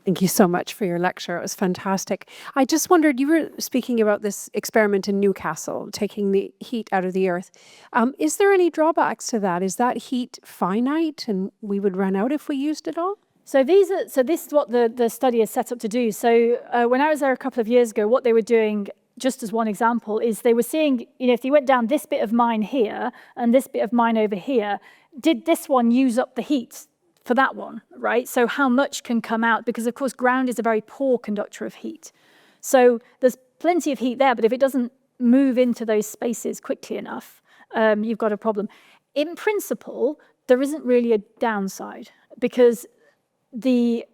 Thank you so much for your lecture. It was fantastic. I just wondered, you were speaking about this experiment in Newcastle, taking the heat out of the earth. Is there any drawbacks to that? Is that heat finite and we would run out if we used it all? So this is what the study is set up to do. So when I was there a couple of years ago, what they were doing, just as one example, is they were seeing, if you went down this bit of mine here and this bit of mine over here, did this one use up the heat for that one, right? So how much can come out? Because of course, ground is a very poor conductor of heat. So there's plenty of heat there, but if it doesn't move into those spaces quickly enough, you've got a problem. In principle, there isn't really a downside because the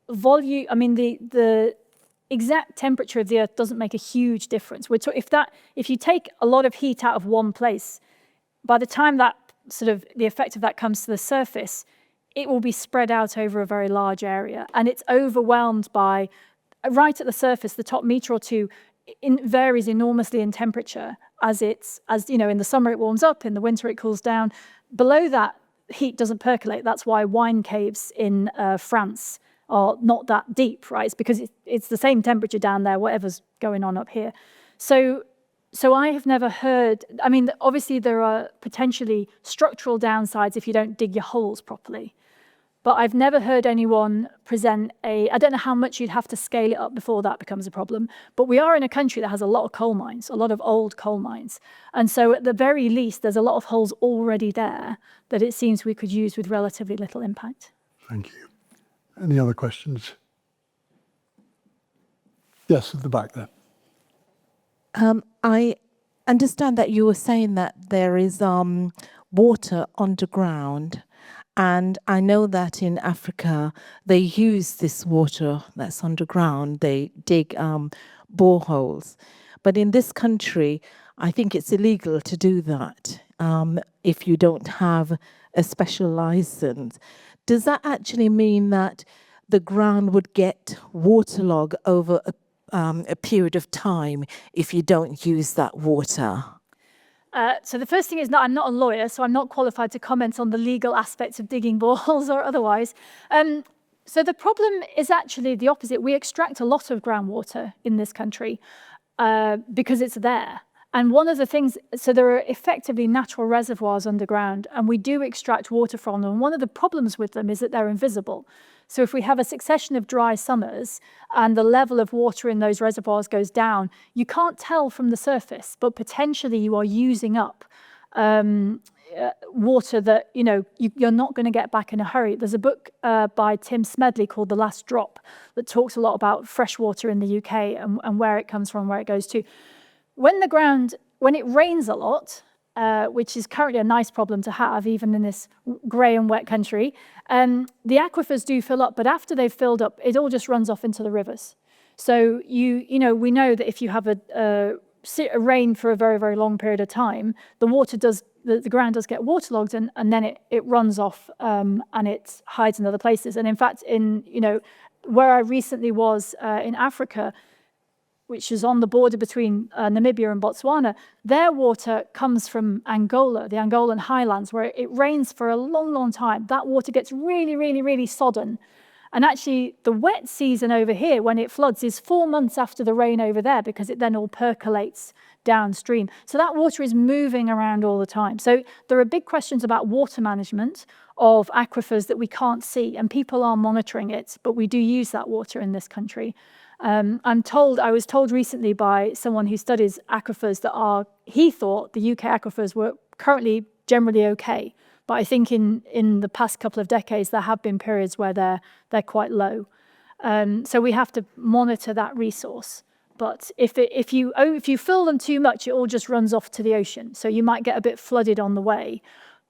volume, the exact temperature of the Earth doesn't make a huge difference. If you take a lot of heat out of one place, by the time that the effect of that comes to the surface, it will be spread out over a very large area, and it's overwhelmed by, right at the surface, the top meter or two, varies enormously in temperature as in the summer it warms up, in the winter it cools down. Below that, heat doesn't percolate. That's why wine caves in France are not that deep, right? It's because it's the same temperature down there, whatever's going on up here. So I have never heard, obviously there are potentially structural downsides if you don't dig your holes properly. But I've never heard anyone present I don't know how much you'd have to scale it up before that becomes a problem, but we are in a country that has a lot of coal mines, a lot of old coal mines. And so at the very least, there's a lot of holes already there that it seems we could use with relatively little impact. Thank you. Any other questions? Yes, at the back there. I understand that you were saying that there is water underground. And I know that in Africa, they use this water that's underground. They dig boreholes. But in this country, I think it's illegal to do that if you don't have a special license. Does that actually mean that the ground would get waterlogged over a period of time if you don't use that water? So the first thing is that I'm not a lawyer, so I'm not qualified to comment on the legal aspects of digging boreholes or otherwise. So the problem is actually the opposite. We extract a lot of groundwater in this country because it's there. And one of the things, so there are effectively natural reservoirs underground, and we do extract water from them. And one of the problems with them is that they're invisible. So if we have a succession of dry summers and the level of water in those reservoirs goes down, you can't tell from the surface, but potentially you are using up water that you're not going to get back in a hurry. There's a book by Tim Smedley called The Last Drop that talks a lot about fresh water in the UK and where it comes from, where it goes to. When it rains a lot, which is currently a nice problem to have, even in this grey and wet country, the aquifers do fill up, but after they've filled up, it all just runs off into the rivers. So we know that if you have a rain for a very, very long period of time, the ground does get waterlogged, and then it runs off and it hides in other places. And in fact, where I recently was in Africa, which is on the border between Namibia and Botswana, their water comes from Angola, the Angolan highlands, where it rains for a long, long time. That water gets really, really, really sodden. And actually, the wet season over here, when it floods, is 4 months after the rain over there, because it then all percolates downstream. So that water is moving around all the time. So there are big questions about water management of aquifers that we can't see, and people are monitoring it, but we do use that water in this country. I was told recently by someone who studies aquifers that he thought the UK aquifers were currently generally okay. But I think in the past couple of decades, there have been periods where they're quite low. So we have to monitor that resource. But if you fill them too much, it all just runs off to the ocean. So you might get a bit flooded on the way.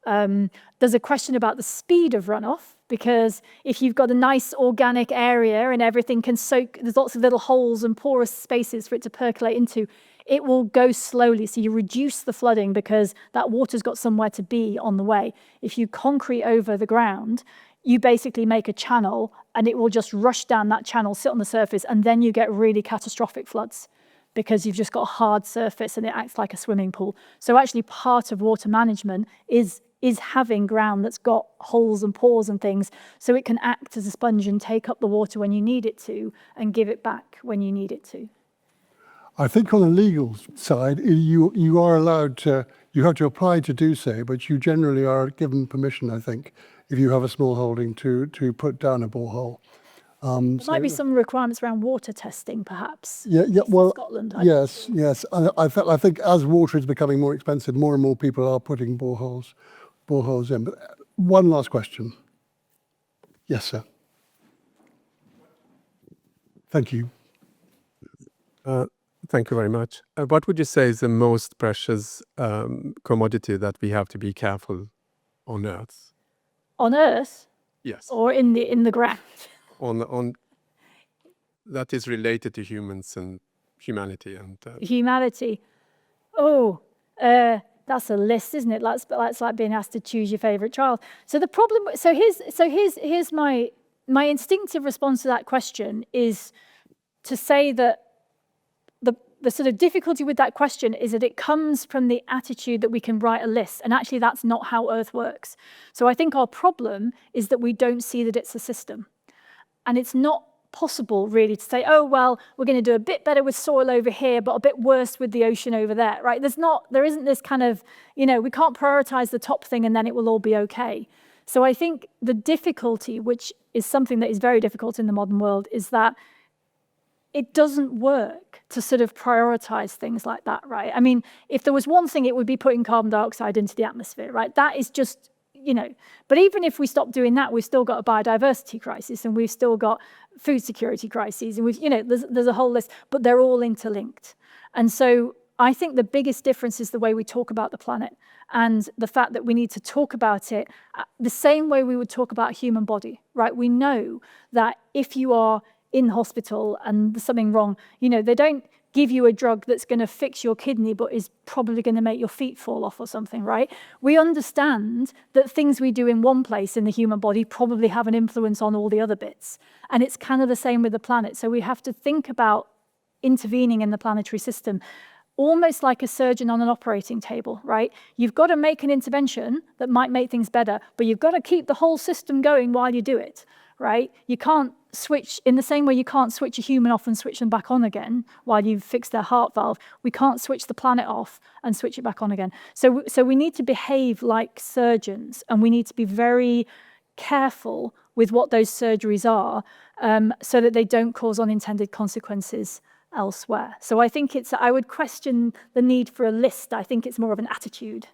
There's a question about the speed of runoff, because if you've got a nice organic area and everything can soak, there's lots of little holes and porous spaces for it to percolate into, it will go slowly. So you reduce the flooding because that water's got somewhere to be on the way. If you concrete over the ground, you basically make a channel and it will just rush down that channel, sit on the surface, and then you get really catastrophic floods because you've just got a hard surface and it acts like a swimming pool. So actually part of water management is is having ground that's got holes and pores and things, so it can act as a sponge and take up the water when you need it to and give it back when you need it to. I think on the legal side, you are allowed to, you have to apply to do so, but you generally are given permission, I think, if you have a small holding to put down a borehole. There might be some requirements around water testing, perhaps. Yeah, In well, Scotland. yes. I think as water is becoming more expensive, more and more people are putting boreholes in. But one last question. Yes, sir. Thank you. Thank you very much. What would you say is the most precious commodity that we have to be careful on Earth? On Earth Yes. or in the ground? On that is related to humans and humanity and Humanity. That's a list, isn't it? That's like being asked to choose your favorite child. So the problem. So here's my instinctive response to that question is to say that the sort of difficulty with that question is that it comes from the attitude that we can write a list, and actually that's not how Earth works. So I think our problem is that we don't see that it's a system, and it's not possible really to say, oh well, we're going to do a bit better with soil over here but a bit worse with the ocean over there, right? There isn't this kind of, we can't prioritize the top thing and then it will all be okay. So I think the difficulty, which is something that is very difficult in the modern world, is that it doesn't work to sort of prioritize things like that, right? I mean, if there was one thing, it would be putting carbon dioxide into the atmosphere, right? That is just, but even if we stop doing that, we've still got a biodiversity crisis and we've still got food security crises and there's a whole list, but they're all interlinked. And so I think the biggest difference is the way we talk about the planet and the fact that we need to talk about it the same way we would talk about a human body, right? We know that if you are in hospital and there's something wrong, they don't give you a drug that's going to fix your kidney but is probably going to make your feet fall off or something, right? We understand that things we do in one place in the human body probably have an influence on all the other bits. And it's kind of the same with the planet. So we have to think about intervening in the planetary system almost like a surgeon on an operating table, right? You've got to make an intervention that might make things better, but you've got to keep the whole system going while you do it, right? You can't switch, in the same way you can't switch a human off and switch them back on again while you fix their heart valve. We can't switch the planet off and switch it back on again. So we need to behave like surgeons, and we need to be very careful with what those surgeries are so that they don't cause unintended consequences elsewhere. So I think I would question the need for a list. I think it's more of an attitude.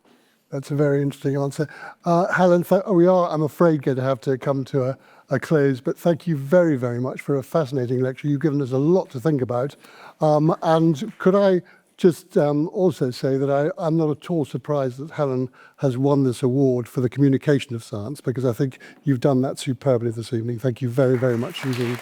That's a very interesting answer. Helen, we are, I'm afraid, going to have to come to a close, but thank you very, very much for a fascinating lecture. You've given us a lot to think about. And could I just also say that I'm not at all surprised that Helen has won this award for the communication of science, because I think you've done that superbly this evening. Thank you very, very much indeed.